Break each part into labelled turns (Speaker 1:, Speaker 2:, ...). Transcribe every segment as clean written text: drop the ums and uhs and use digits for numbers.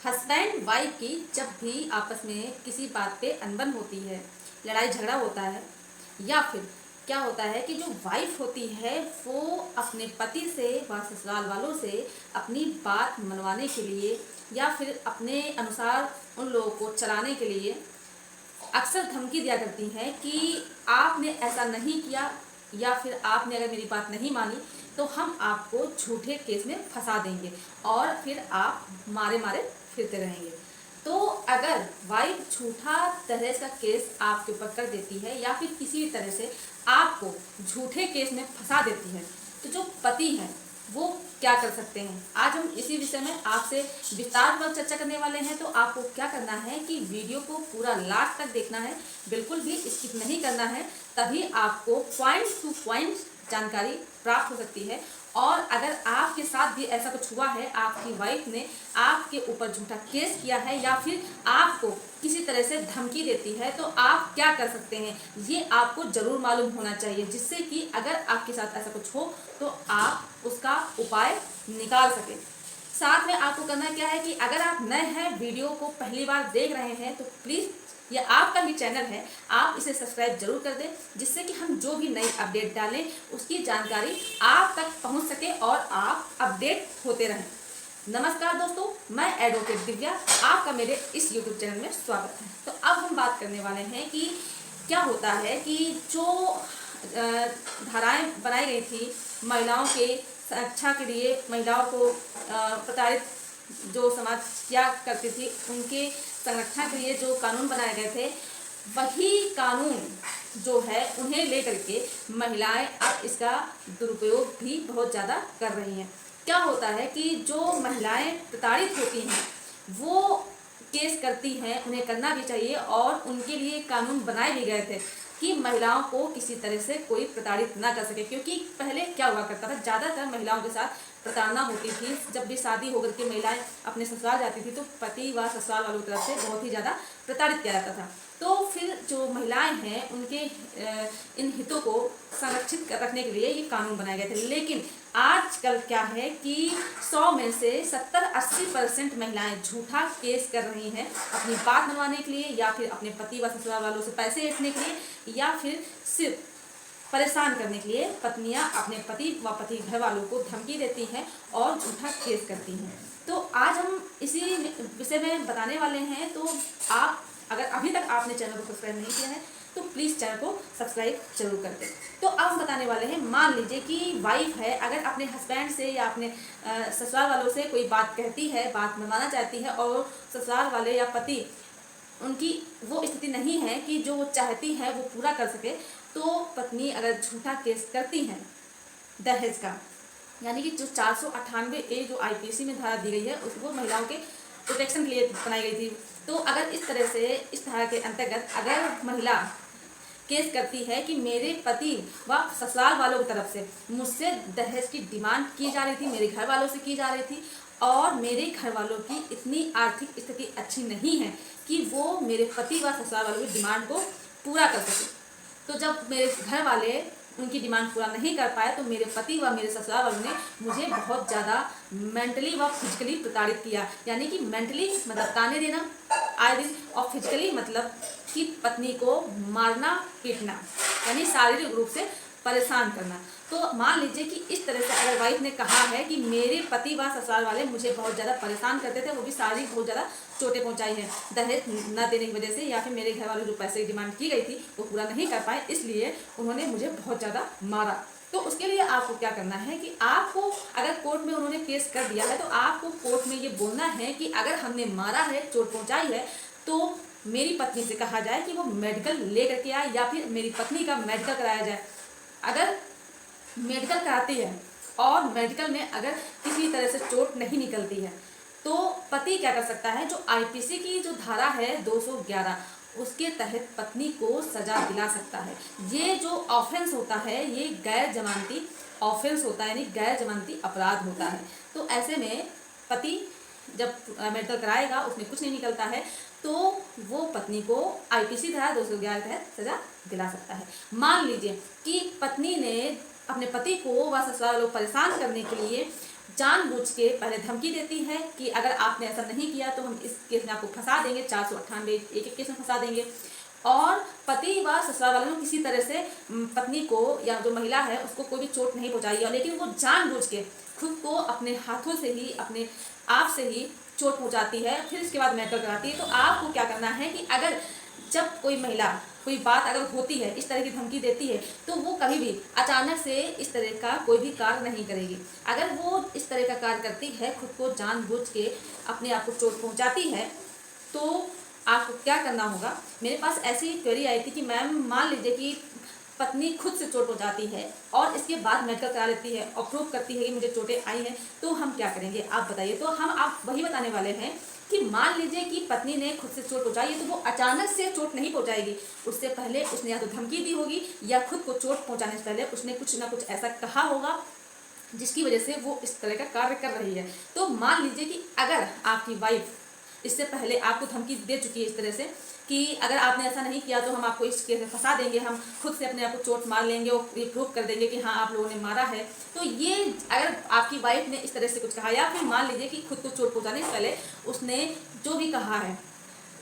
Speaker 1: Husband wife की जब भी आपस में किसी बात पे अनबन होती है, लड़ाई झगड़ा होता है, या फिर क्या होता है कि जो वाइफ होती है वो अपने पति से व ससुराल वालों से अपनी बात मनवाने के लिए या फिर अपने अनुसार उन लोगों को चलाने के लिए अक्सर धमकी दिया करती हैं कि आपने ऐसा नहीं किया या फिर आपने अगर मेरी बात नहीं मानी तो हम आपको झूठे केस में फंसा देंगे और फिर आप मारे मारे फिरते रहेंगे। तो अगर वाइफ झूठा दहेज का केस आपके ऊपर कर देती है या फिर किसी भी तरह से आपको झूठे केस में फंसा देती है तो जो पति हैं वो क्या कर सकते हैं, आज हम इसी विषय में आपसे विस्तारपूर्वक चर्चा करने वाले हैं। तो आपको क्या करना है कि वीडियो को पूरा लास्ट तक देखना है, बिल्कुल भी स्किप नहीं करना है, तभी आपको पॉइंट टू पॉइंट जानकारी प्राप्त हो सकती है। और अगर आपके साथ भी ऐसा कुछ हुआ है, आपकी वाइफ ने आपके ऊपर झूठा केस किया है या फिर आपको किसी तरह से धमकी देती है तो आप क्या कर सकते हैं, ये आपको जरूर मालूम होना चाहिए, जिससे कि अगर आपके साथ ऐसा कुछ हो तो आप उसका उपाय निकाल सकें। साथ में आपको करना क्या है कि अगर आप नए हैं, वीडियो को पहली बार देख रहे हैं तो प्लीज़ ये आपका ही चैनल है, आप इसे सब्सक्राइब जरूर कर दें, जिससे कि हम जो भी नई अपडेट डालें उसकी जानकारी आप तक पहुंच सके और आप अपडेट होते रहें। नमस्कार दोस्तों, मैं एडवोकेट दिव्या, आपका मेरे इस यूट्यूब चैनल में स्वागत है। तो अब हम बात करने वाले हैं कि क्या होता है कि जो धाराएं बनाई गई थी महिलाओं के सुरक्षा के लिए, महिलाओं को प्रताड़ित जो समाज क्या करती थी उनके संरक्षण के लिए जो कानून बनाए गए थे, वही कानून जो है उन्हें लेकर के महिलाएं अब इसका दुरुपयोग भी बहुत ज़्यादा कर रही हैं। क्या होता है कि जो महिलाएं प्रताड़ित होती हैं वो केस करती हैं, उन्हें करना भी चाहिए और उनके लिए कानून बनाए भी गए थे कि महिलाओं को किसी तरह से कोई प्रताड़ित ना कर सके। क्योंकि पहले क्या हुआ करता था, ज़्यादातर महिलाओं के साथ प्रताड़ना होती थी। जब भी शादी होकर के महिलाएं अपने ससुराल जाती थी तो पति व ससुराल वालों की तरफ से बहुत ही ज़्यादा प्रताड़ित किया जाता था। तो फिर जो महिलाएं हैं उनके इन हितों को संरक्षित रखने के लिए ये कानून बनाए गए थे। लेकिन आजकल क्या है कि 100 में से 70-80% महिलाएं झूठा केस कर रही हैं अपनी बात मनवाने के लिए या फिर अपने पति व ससुराल वालों से पैसे ऐंठने के लिए या फिर सिर्फ परेशान करने के लिए पत्नियां अपने पति व पति घर वालों को धमकी देती हैं और झूठा केस करती हैं। तो आज हम इसी विषय में बताने वाले हैं। तो आप अगर अभी तक आपने चैनल को सब्सक्राइब नहीं किया है तो प्लीज़ चैनल को सब्सक्राइब जरूर कर दें। तो अब हम बताने वाले हैं, मान लीजिए कि वाइफ है, अगर अपने हस्बैंड से या अपने ससुराल वालों से कोई बात कहती है, बात मनवाना चाहती है और ससुराल वाले या पति उनकी वो स्थिति नहीं है कि जो वो चाहती है वो पूरा कर सके, तो पत्नी अगर झूठा केस करती है दहेज का, यानी कि जो 498A जो IPC में धारा दी गई है उसको महिलाओं के प्रोटेक्शन के लिए बनाई गई थी। तो अगर इस तरह से इस धारा के अंतर्गत अगर महिला केस करती है कि मेरे पति व ससुराल वालों की तरफ से मुझसे दहेज की डिमांड की जा रही थी, मेरे घर वालों से की जा रही थी और मेरे घर वालों की इतनी आर्थिक स्थिति अच्छी नहीं है कि वो मेरे पति व ससुराल वालों की डिमांड को पूरा कर सके, तो जब मेरे घर वाले उनकी डिमांड पूरा नहीं कर पाए तो मेरे पति व मेरे ससुराल वालों ने मुझे बहुत ज़्यादा मेंटली व फिजिकली प्रताड़ित किया। यानी कि मेंटली मतलब ताने देना आए दिन, और फिजिकली मतलब कि पत्नी को मारना पीटना, यानी शारीरिक रूप से परेशान करना। तो मान लीजिए कि इस तरह से अगर वाइफ ने कहा है कि मेरे पति व ससुराल वाले मुझे बहुत ज़्यादा परेशान करते थे, वो भी शारीरिक बहुत ज़्यादा चोटें पहुंचाई हैं दहेज न देने की वजह से, या फिर मेरे घर वालों जो पैसे की डिमांड की गई थी वो पूरा नहीं कर पाए, इसलिए उन्होंने मुझे बहुत ज़्यादा मारा। तो उसके लिए आपको क्या करना है कि आपको अगर कोर्ट में उन्होंने केस कर दिया है तो आपको कोर्ट में ये बोलना है कि अगर हमने मारा है, चोट पहुँचाई है, तो मेरी पत्नी से कहा जाए कि वो मेडिकल ले करके आए या फिर मेरी पत्नी का मेडिकल कराया जाए। अगर मेडिकल कराती है और मेडिकल में अगर किसी तरह से चोट नहीं निकलती है तो पति क्या कर सकता है, जो IPC की जो धारा है 211 उसके तहत पत्नी को सजा दिला सकता है। ये जो ऑफेंस होता है ये गैर जमानती ऑफेंस होता है, यानी गैर जमानती अपराध होता है। तो ऐसे में पति जब मेडिकल कराएगा उसमें कुछ नहीं निकलता है तो वो पत्नी को IPC धारा 211 के तहत सजा दिला सकता है। मान लीजिए कि पत्नी ने अपने पति को व ससुराल वालों को परेशान करने के लिए जानबूझ के पहले धमकी देती है कि अगर आपने ऐसा नहीं किया तो हम इस केस में आपको फंसा देंगे, 498 एक केस में फंसा देंगे। और पति व ससुराल वालों ने किसी तरह से पत्नी को या जो महिला है उसको कोई भी चोट नहीं पहुंचाई है, लेकिन वो जानबूझ के खुद को अपने हाथों से ही, अपने आप से ही चोट पहुंचाती है, फिर इसके बाद मेडिकल कराती है। तो आपको क्या करना है कि अगर जब कोई महिला कोई बात अगर होती है, इस तरह की धमकी देती है, तो वो कभी भी अचानक से इस तरह का कोई भी कार्य नहीं करेगी। अगर वो इस तरह का कार्य करती है, खुद को जानबूझ के अपने आप को चोट पहुंचाती है, तो आपको क्या करना होगा। मेरे पास ऐसी क्वेरी आई थी कि मैम मान लीजिए कि पत्नी खुद से चोट पहुंचाती है और इसके बाद मेडिकल करा लेती है और प्रूव करती है कि मुझे चोटें आई हैं, तो हम क्या करेंगे आप बताइए। तो हम आप वही बताने वाले हैं कि मान लीजिए कि पत्नी ने खुद से चोट पहुंचाई है, तो वो अचानक से चोट नहीं पहुंचाएगी। उससे पहले उसने या तो धमकी दी होगी या खुद को चोट पहुंचाने से पहले उसने कुछ ना कुछ ऐसा कहा होगा जिसकी वजह से वो इस तरह का कार्य कर रही है। तो मान लीजिए कि अगर आपकी वाइफ इससे पहले आपको धमकी दे चुकी है इस तरह से कि अगर आपने ऐसा नहीं किया तो हम आपको इस केस में फंसा देंगे, हम खुद से अपने आप को चोट मार लेंगे और ये प्रूव कर देंगे कि हाँ आप लोगों ने मारा है। तो ये अगर आपकी वाइफ ने इस तरह से कुछ कहा, या फिर मान लीजिए कि खुद को चोट पहुंचाने से पहले उसने जो भी कहा है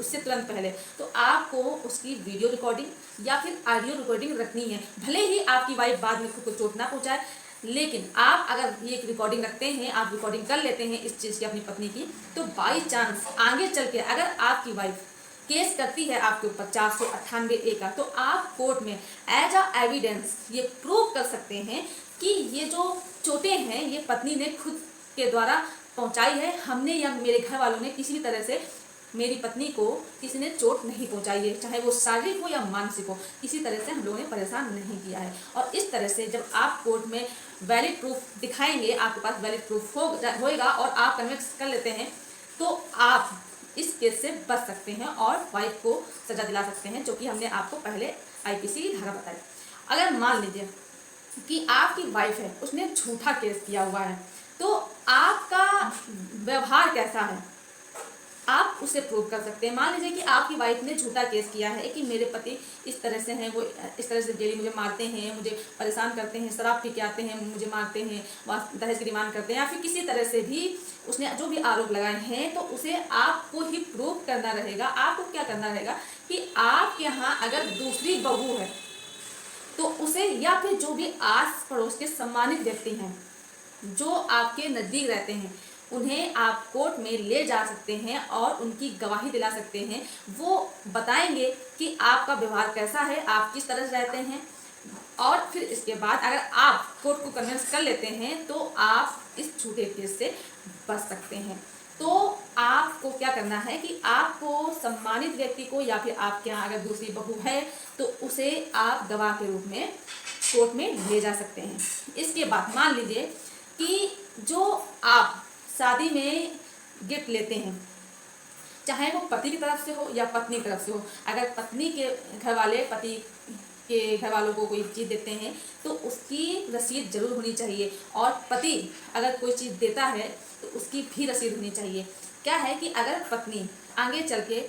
Speaker 1: उससे तुरंत पहले, तो आपको उसकी वीडियो रिकॉर्डिंग या फिर ऑडियो रिकॉर्डिंग रखनी है। भले ही आपकी वाइफ बाद में खुद को चोट ना पहुंचाए, लेकिन आप अगर ये रिकॉर्डिंग रखते हैं, आप रिकॉर्डिंग कर लेते हैं इस चीज़ की अपनी पत्नी की, तो बाई चांस आगे चल के अगर आपकी वाइफ केस करती है आपके ऊपर 498A का, तो आप कोर्ट में एज अ एविडेंस ये प्रूव कर सकते हैं कि ये जो चोटें हैं ये पत्नी ने खुद के द्वारा पहुंचाई है, हमने या मेरे घर वालों ने किसी भी तरह से मेरी पत्नी को किसी ने चोट नहीं पहुंचाई है, चाहे वो शारीरिक हो या मानसिक हो, किसी तरह से हम लोगों ने परेशान नहीं किया है। और इस तरह से जब आप कोर्ट में वैलिड प्रूफ दिखाएंगे, आपके पास वैलिड प्रूफ होगा और आप कन्विंस कर लेते हैं, तो आप इस केस से बच सकते हैं और वाइफ को सजा दिला सकते हैं, जो कि हमने आपको पहले IPC की धारा बताई। अगर मान लीजिए कि आपकी वाइफ है, उसने झूठा केस किया हुआ है, तो आपका व्यवहार कैसा है आप उसे प्रूव कर सकते हैं। मान लीजिए कि आपकी वाइफ ने झूठा केस किया है कि मेरे पति इस तरह से हैं, वो इस तरह से डेली मुझे मारते हैं, मुझे परेशान करते हैं, शराब पी के आते हैं, मुझे मारते हैं, दहेज की डिमांड करते हैं, या फिर किसी तरह से भी उसने जो भी आरोप लगाए हैं, तो उसे आपको ही प्रूव करना रहेगा। आपको क्या करना रहेगा कि आपके यहाँ अगर दूसरी बहू है तो उसे, या फिर जो भी आस पड़ोस के सम्मानित व्यक्ति हैं जो आपके नज़दीक रहते हैं, उन्हें आप कोर्ट में ले जा सकते हैं और उनकी गवाही दिला सकते हैं। वो बताएंगे कि आपका व्यवहार कैसा है, आप किस तरह से रहते हैं, और फिर इसके बाद अगर आप कोर्ट को कन्विंस कर लेते हैं तो आप इस झूठे केस से बच सकते हैं। तो आपको क्या करना है कि आपको सम्मानित व्यक्ति को, या फिर आपके यहाँ अगर दूसरी बहू है तो उसे आप गवाह के रूप में कोर्ट में ले जा सकते हैं। इसके बाद मान लीजिए कि जो आप शादी में गिफ्ट लेते हैं, चाहे वो पति की तरफ से हो या पत्नी की तरफ से हो, अगर पत्नी के घर वाले पति के घर वालों को कोई चीज़ देते हैं तो उसकी रसीद जरूर होनी चाहिए, और पति अगर कोई चीज़ देता है तो उसकी भी रसीद होनी चाहिए। क्या है कि अगर पत्नी आगे चल के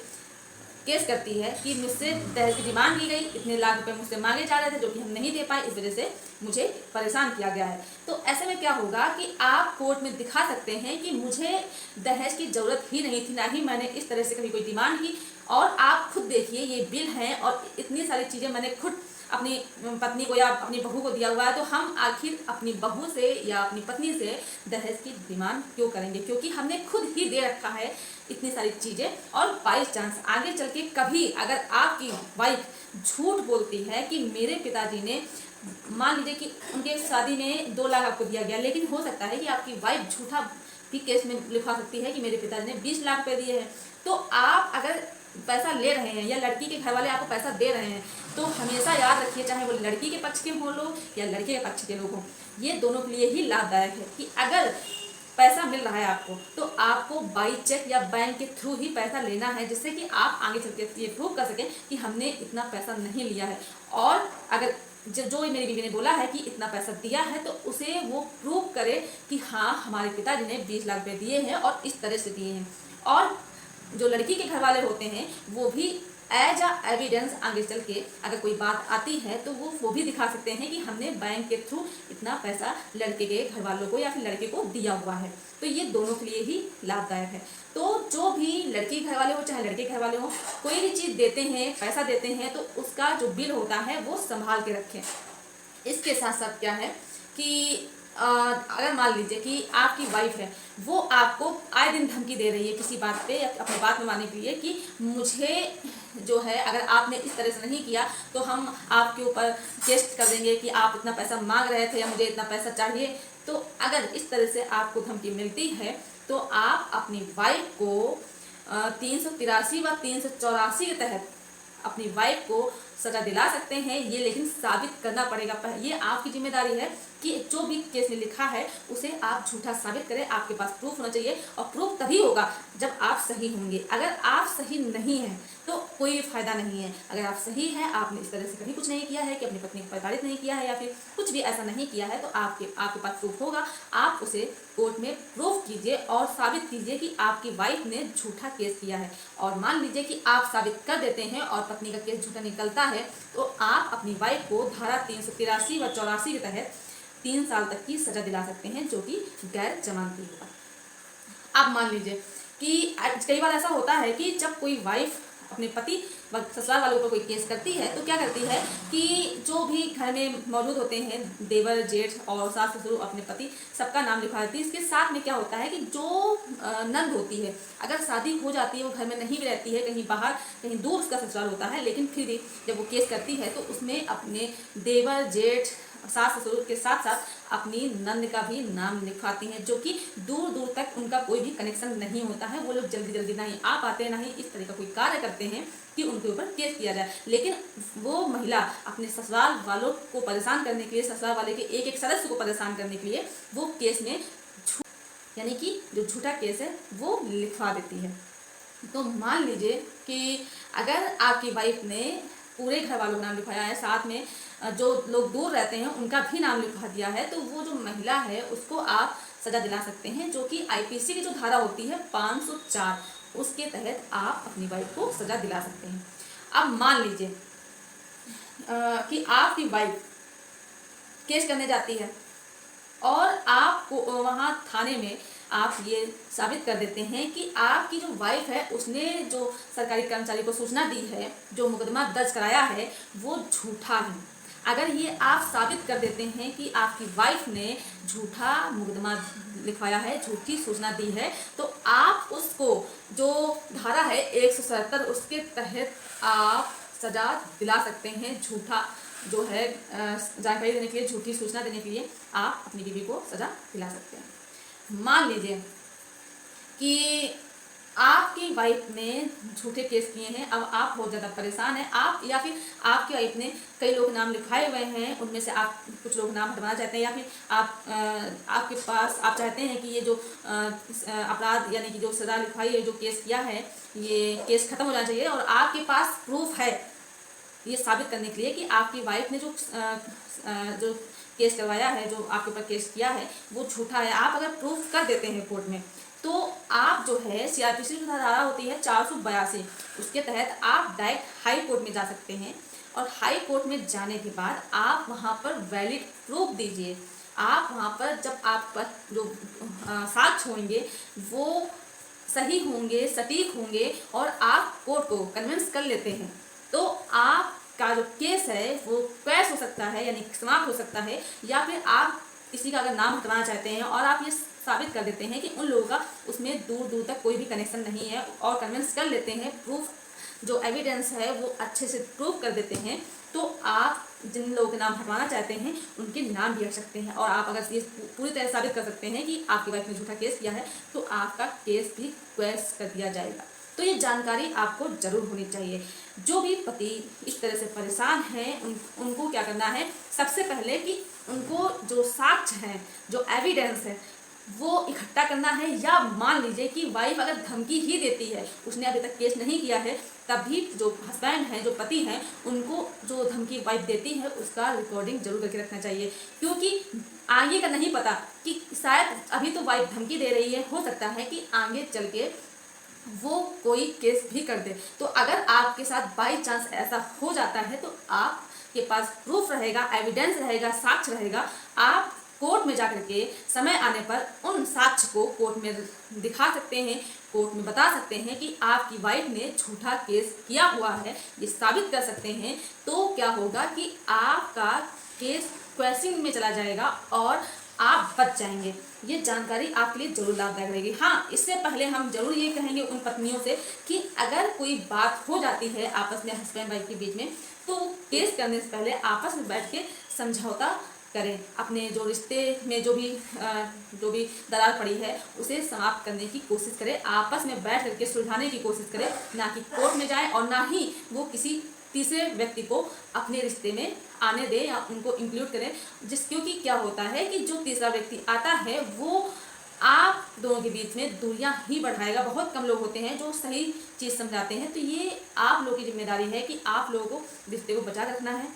Speaker 1: केस करती है कि मुझसे दहेज की डिमांड की गई, इतने लाख रुपए मुझसे मांगे जा रहे थे जो कि हम नहीं दे पाए, इस वजह से मुझे परेशान किया गया है, तो ऐसे में क्या होगा कि आप कोर्ट में दिखा सकते हैं कि मुझे दहेज की ज़रूरत ही नहीं थी, ना ही मैंने इस तरह से कभी कोई डिमांड की, और आप खुद देखिए ये बिल हैं और इतनी सारी चीज़ें मैंने खुद अपनी पत्नी को या अपनी बहू को दिया हुआ है, तो हम आखिर अपनी बहू से या अपनी पत्नी से दहेज की डिमांड क्यों करेंगे, क्योंकि हमने खुद ही दे रखा है इतनी सारी चीज़ें। और बाई चांस आगे चल के कभी अगर आपकी वाइफ झूठ बोलती है कि मेरे पिताजी ने, मान लीजिए कि उनके शादी में 2 लाख आपको दिया गया, लेकिन हो सकता है कि आपकी वाइफ झूठा भी केस में लिखवा सकती है कि मेरे पिताजी ने 20 लाख रुपये दिए हैं, तो आप अगर पैसा ले रहे हैं या लड़की के घर वाले आपको पैसा दे रहे हैं, तो हमेशा याद रखिए, चाहे वो लड़की के पक्ष के हों लोग या लड़के के पक्ष के लोग हों, ये दोनों के लिए ही लाभदायक है कि अगर पैसा मिल रहा है आपको तो आपको बाई चेक या बैंक के थ्रू ही पैसा लेना है, जिससे कि आप आगे चल के ये प्रूव कर सकें कि हमने इतना पैसा नहीं लिया है। और अगर जो मेरी बीवी ने बोला है कि इतना पैसा दिया है, तो उसे वो प्रूव करे कि हाँ हमारे पिताजी ने 20 लाख रुपये दिए हैं और इस तरह से दिए हैं। और जो लड़की के घर वाले होते हैं वो भी एज अ एविडेंस आगे चल के अगर कोई बात आती है तो वो भी दिखा सकते हैं कि हमने बैंक के थ्रू इतना पैसा लड़के के घर वालों को या फिर लड़के को दिया हुआ है। तो ये दोनों के लिए ही लाभदायक है। तो जो भी लड़की घर वाले हो चाहे लड़के घर वाले हो, कोई भी चीज़ देते हैं, पैसा देते हैं, तो उसका जो बिल होता है वो संभाल के रखें। इसके साथ साथ क्या है कि अगर मान लीजिए कि आपकी वाइफ है, वो आपको आए दिन धमकी दे रही है किसी बात पे या अपनी बात में मानने के लिए कि मुझे जो है अगर आपने इस तरह से नहीं किया तो हम आपके ऊपर केस कर देंगे कि आप इतना पैसा मांग रहे थे या मुझे इतना पैसा चाहिए। तो अगर इस तरह से आपको धमकी मिलती है तो आप अपनी वाइफ को 383 व 384 के तहत अपनी वाइफ को सजा दिला सकते हैं। ये लेकिन साबित करना पड़ेगा। ये आपकी जिम्मेदारी है कि जो भी केस में लिखा है उसे आप झूठा साबित करें। आपके पास प्रूफ होना चाहिए और प्रूफ तभी होगा जब आप सही होंगे। अगर आप सही नहीं हैं तो कोई फायदा नहीं है। अगर आप सही हैं, आपने इस तरह से कभी कुछ नहीं किया है कि अपनी पत्नी को प्रताड़ित नहीं किया है या फिर कुछ भी ऐसा नहीं किया है, तो आपके पास प्रूफ होगा। आप उसे कोर्ट में प्रूफ कीजिए और साबित कीजिए कि आपकी वाइफ ने झूठा केस किया है। और मान लीजिए कि आप साबित कर देते हैं और पत्नी का केस झूठा निकलता है, तो आप अपनी वाइफ को धारा 383 व 84 के तहत 3 साल तक की सजा दिला सकते हैं, जो कि गैर जमानती होगा। अब मान लीजिए कि कई बार ऐसा होता है कि जब कोई वाइफ अपने पति व ससुराल वालों पर कोई केस करती है तो क्या करती है कि जो भी घर में मौजूद होते हैं, देवर जेठ और सास ससुर, अपने पति, सबका नाम लिखवा देती है। इसके साथ में क्या होता है कि जो नंद होती है, अगर शादी हो जाती है, वो घर में नहीं भी रहती है, कहीं बाहर कहीं दूर उसका ससुराल होता है, लेकिन फिर भी जब वो केस करती है तो उसमें अपने देवर जेठ सास ससुर के साथ साथ अपनी नंद का भी नाम लिखवाती हैं, जो कि दूर दूर तक उनका कोई भी कनेक्शन नहीं होता है। वो लोग जल्दी जल्दी नहीं आ पाते, ना ही इस तरह का कोई कार्य करते हैं कि उनके ऊपर केस किया जाए। लेकिन वो महिला अपने ससुराल वालों को परेशान करने के लिए, ससुराल वाले के एक एक सदस्य को परेशान करने के लिए वो केस में यानी कि जो झूठा केस है वो लिखवा देती है। तो मान लीजिए कि अगर आपकी वाइफ ने पूरे घर वालों का नाम लिखवाया है, साथ में जो लोग दूर रहते हैं उनका भी नाम लिखवा दिया है, तो वो जो महिला है उसको आप सजा दिला सकते हैं, जो कि आईपीसी की जो धारा होती है 504, उसके तहत आप अपनी वाइफ को सजा दिला सकते हैं। अब मान लीजिए कि आपकी वाइफ केस करने जाती है और आपको वहाँ थाने में आप ये साबित कर देते हैं कि आपकी जो वाइफ है उसने जो सरकारी कर्मचारी को सूचना दी है, जो मुकदमा दर्ज कराया है, वो झूठा है। अगर ये आप साबित कर देते हैं कि आपकी वाइफ ने झूठा मुकदमा लिखवाया है, झूठी सूचना दी है, तो आप उसको जो धारा है 177 उसके तहत आप सजा दिला सकते हैं। झूठा जो है जानकारी देने के लिए, झूठी सूचना देने के लिए आप अपनी बीवी को सजा दिला सकते हैं। मान लीजिए कि आपकी वाइफ ने झूठे केस किए हैं, अब आप बहुत ज़्यादा परेशान हैं, आप या फिर आपकी वाइफ ने कई लोग नाम लिखवाए हुए हैं, उनमें से आप कुछ लोग नाम हटवाना चाहते हैं, या फिर आपके पास आप चाहते हैं कि ये जो अपराध यानी कि जो सज़ा लिखवाई है, जो केस किया है, ये केस ख़त्म हो जाना चाहिए और आपके पास प्रूफ है ये साबित करने के लिए कि आपकी वाइफ ने जो केस करवाया है, जो आपके ऊपर केस किया है, वो झूठा है। आप अगर प्रूफ कर देते हैं कोर्ट में, तो आप जो है सीआरपीसी की धारा होती है 482, उसके तहत आप डायरेक्ट हाई कोर्ट में जा सकते हैं और हाई कोर्ट में जाने के बाद आप वहाँ पर वैलिड प्रूफ दीजिए। आप वहाँ पर जब आप पर जो साक्ष्य होंगे वो सही होंगे, सटीक होंगे और आप कोर्ट को कन्विंस कर लेते हैं, तो आपका जो केस है वो क्वैश हो सकता है, यानी समाप्त हो सकता है। या फिर आप किसी का अगर नाम हटवाना चाहते हैं और आप ये साबित कर देते हैं कि उन लोगों का उसमें दूर दूर तक कोई भी कनेक्शन नहीं है और कन्विंस कर लेते हैं, प्रूफ जो एविडेंस है वो अच्छे से प्रूव कर देते हैं, तो आप जिन लोगों के नाम हटवाना चाहते हैं उनके नाम भी हट सकते हैं। और आप अगर ये पूरी तरह साबित कर सकते हैं कि आपकी वाइफ ने झूठा केस किया है, तो आपका केस भी क्वैश कर दिया जाएगा। तो ये जानकारी आपको जरूर होनी चाहिए। जो भी पति इस तरह से परेशान हैं उनको क्या करना है, सबसे पहले कि उनको जो साक्ष्य हैं, जो एविडेंस है, वो इकट्ठा करना है। या मान लीजिए कि वाइफ अगर धमकी ही देती है, उसने अभी तक केस नहीं किया है, तभी जो हस्बैंड हैं, जो पति हैं, उनको जो धमकी वाइफ देती है उसका रिकॉर्डिंग जरूर करके रखना चाहिए, क्योंकि आगे का नहीं पता कि शायद अभी तो वाइफ धमकी दे रही है, हो सकता है कि आगे चल के वो कोई केस भी कर दे। तो अगर आपके साथ बाई चांस ऐसा हो जाता है तो आपके पास प्रूफ रहेगा, एविडेंस रहेगा, साक्ष्य रहेगा। आप कोर्ट में जाकर के समय आने पर उन साक्ष्य को कोर्ट में दिखा सकते हैं, कोर्ट में बता सकते हैं कि आपकी वाइफ ने झूठा केस किया हुआ है, ये साबित कर सकते हैं। तो क्या होगा कि आपका केस क्वेश्चन में चला जाएगा और आप बच जाएंगे। ये जानकारी आपके लिए जरूर लाभदायक रहेगी। हाँ, इससे पहले हम जरूर ये कहेंगे उन पत्नियों से कि अगर कोई बात हो जाती है आपस में हस्बैंड वाइफ के बीच में, तो केस करने से पहले आपस में बैठ के समझौता करें। अपने जो रिश्ते में जो भी दरार पड़ी है उसे समाप्त करने की कोशिश करें, आपस में बैठ करके सुलझाने की कोशिश करें, ना कि कोर्ट में जाए और ना ही वो किसी तीसरे व्यक्ति को अपने रिश्ते में आने दें या उनको इंक्लूड करें। क्योंकि क्या होता है कि जो तीसरा व्यक्ति आता है वो आप दोनों के बीच में दूरियां ही बढ़ाएगा। बहुत कम लोग होते हैं जो सही चीज़ समझाते हैं। तो ये आप लोगों की जिम्मेदारी है कि आप लोगों को रिश्ते को बचा रखना है।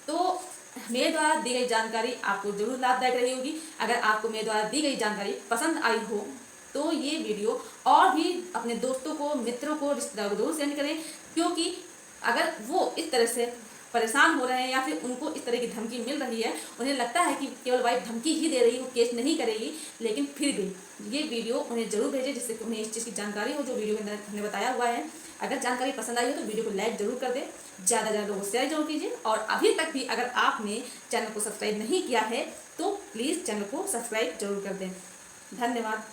Speaker 1: तो मेरे द्वारा दी गई जानकारी आपको जरूर लाभदायक रही होगी। अगर आपको मेरे द्वारा दी गई जानकारी पसंद आई हो तो ये वीडियो और भी अपने दोस्तों को, मित्रों को, रिश्तेदारों को जरूर सेंड करें, क्योंकि अगर वो इस तरह से परेशान हो रहे हैं या फिर उनको इस तरह की धमकी मिल रही है, उन्हें लगता है कि केवल वाइफ धमकी ही दे रही है, वो केस नहीं करेगी, लेकिन फिर भी ये वीडियो उन्हें जरूर भेजें जिससे कि उन्हें इस चीज़ की जानकारी हो जो वीडियो में हमने बताया हुआ है। अगर जानकारी पसंद आई हो तो वीडियो को लाइक जरूर कर दें, ज़्यादा से ज़्यादा लोगों को शेयर जरूर कीजिए। और अभी तक भी अगर आपने चैनल को सब्सक्राइब नहीं किया है तो प्लीज़ चैनल को सब्सक्राइब जरूर कर दें। धन्यवाद।